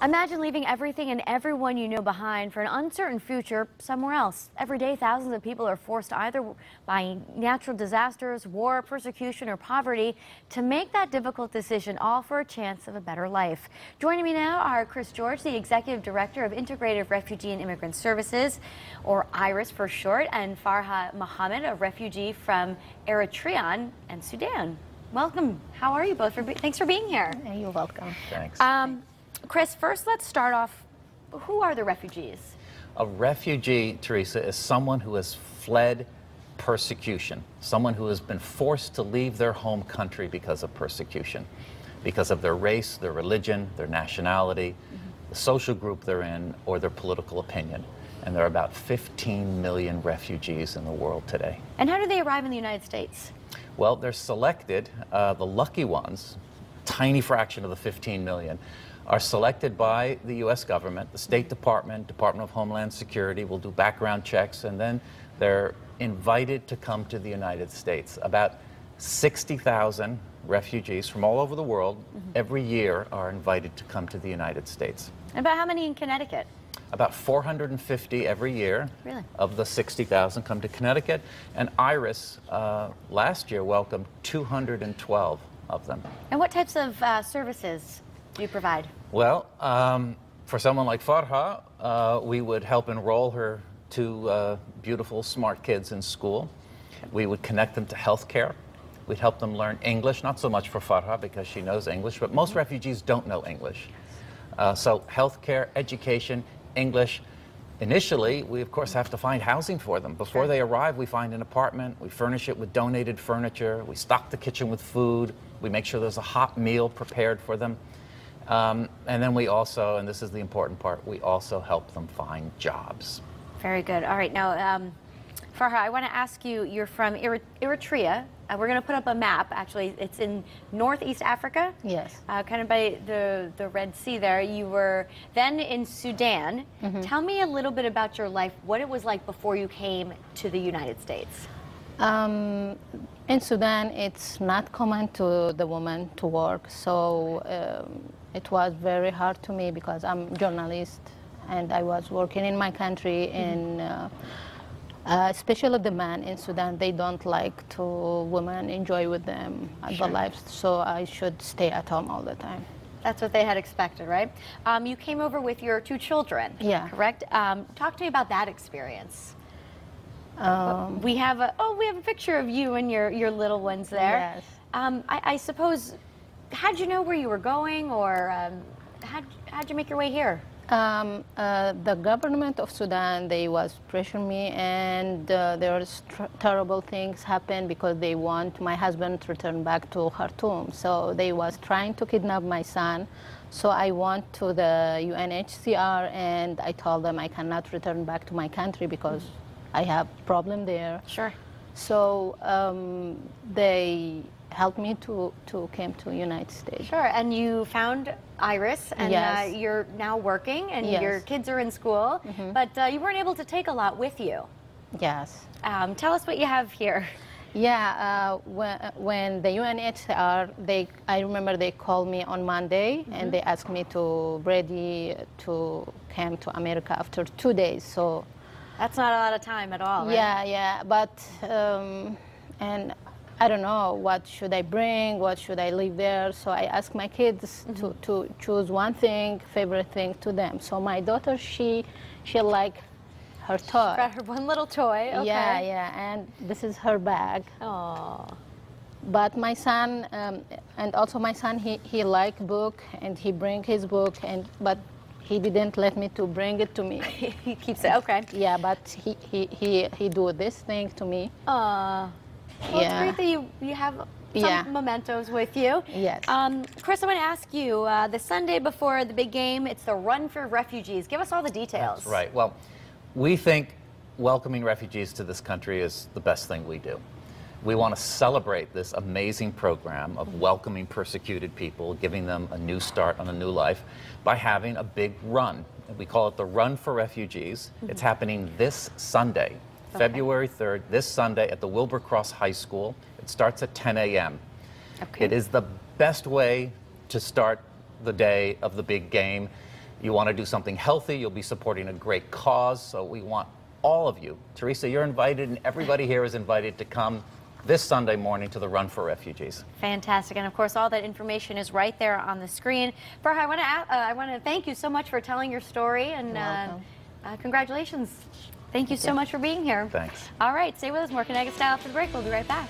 Imagine leaving everything and everyone you know behind for an uncertain future somewhere else. Every day, thousands of people are forced either by natural disasters, war, persecution, or poverty to make that difficult decision, all for a chance of a better life. Joining me now are Chris George, the Executive Director of Integrated Refugee and Immigrant Services, or I.R.I.S for short, and Farha Mohamed, a refugee from Eritrea and Sudan. Welcome. How are you both? Thanks for being here. You're welcome. Thanks. Chris, first let's start off. Who are the refugees? A refugee, Teresa, is someone who has fled persecution, someone who has been forced to leave their home country because of persecution, because of their race, their religion, their nationality, the social group they're in, or their political opinion. And there are about 15 million refugees in the world today. And how do they arrive in the United States? Well, they're selected, the lucky ones, tiny fraction of the 15 million, are selected by the U.S. government. The State Department, Department of Homeland Security will do background checks, and then they're invited to come to the United States. About 60,000 refugees from all over the world every year are invited to come to the United States. And about how many in Connecticut? About 450 every year. Really? Of the 60,000 come to Connecticut, and I.R.I.S last year welcomed 212 of them. And what types of services do you provide? Well, for someone like Farha, we would help enroll her to beautiful, smart kids in school. We would connect them to health care. We'd help them learn English, not so much for Farha because she knows English, but most refugees don't know English. So health care, education, English. Initially, we of course have to find housing for them. Before they arrive, we find an apartment, we furnish it with donated furniture, we stock the kitchen with food, we make sure there's a hot meal prepared for them. And then we also, and this is the important part, we also help them find jobs. Very good. All right, now, Farha, I want to ask you, you're from Eritrea. We're going to put up a map, actually. It's in Northeast Africa. Yes. Kind of by the Red Sea there. You were then in Sudan. Tell me a little bit about your life, what it was like before you came to the United States. In Sudan, it's not common to the woman to work, so it was very hard to me because I'm a journalist and I was working in my country in especially the men in Sudan, they don't like to women enjoy with them the life, so I should stay at home all the time. That's what they had expected, right? You came over with your 2 children, yeah. Correct? Talk to me about that experience. We have a picture of you and your little ones there. Yes. I suppose, how'd you know where you were going, or how'd you make your way here? The government of Sudan, they was pressuring me, and there was terrible things happen because they want my husband to return back to Khartoum. So they was trying to kidnap my son. So I went to the UNHCR and I told them I cannot return back to my country because I have problem there. Sure. So they helped me to come to United States. Sure, and you found I.R.I.S, and yes. You're now working, and yes. your kids are in school, but you weren't able to take a lot with you. Yes. Tell us what you have here. Yeah, when the UNHCR, I remember they called me on Monday, and they asked me to ready to come to America after 2 days. So that's not a lot of time at all, right? Yeah, but and I don't know what should I bring, what should I leave there. So I asked my kids to choose one thing, favorite thing to them. So my daughter, she like her toy. She brought her one little toy. Okay. Yeah, and this is her bag. Oh. But my son, and also my son, he like book, and he bring his book, but he didn't let me to bring it to me. He keeps it. Okay. Yeah, but he do this thing to me. Well, it's great that you have some mementos with you. Yes. Chris, I want to ask you, the Sunday before the big game, it's the Run for Refugees. Give us all the details. That's right. Well, we think welcoming refugees to this country is the best thing we do. We want to celebrate this amazing program of welcoming persecuted people, giving them a new start on a new life by having a big run. We call it the Run for Refugees. It's happening this Sunday. February 3rd, this Sunday at the Wilbur Cross High School. It starts at 10 a.m. Okay. It is the best way to start the day of the big game. You want to do something healthy, you'll be supporting a great cause, so we want all of you. Teresa, you're invited, and everybody here is invited to come this Sunday morning to the Run for Refugees. Fantastic, and of course all that information is right there on the screen. Farha, I want to thank you so much for telling your story, and congratulations. Thank you so much for being here. Thanks. All right, stay with us. More Connecticut Style after the break. We'll be right back.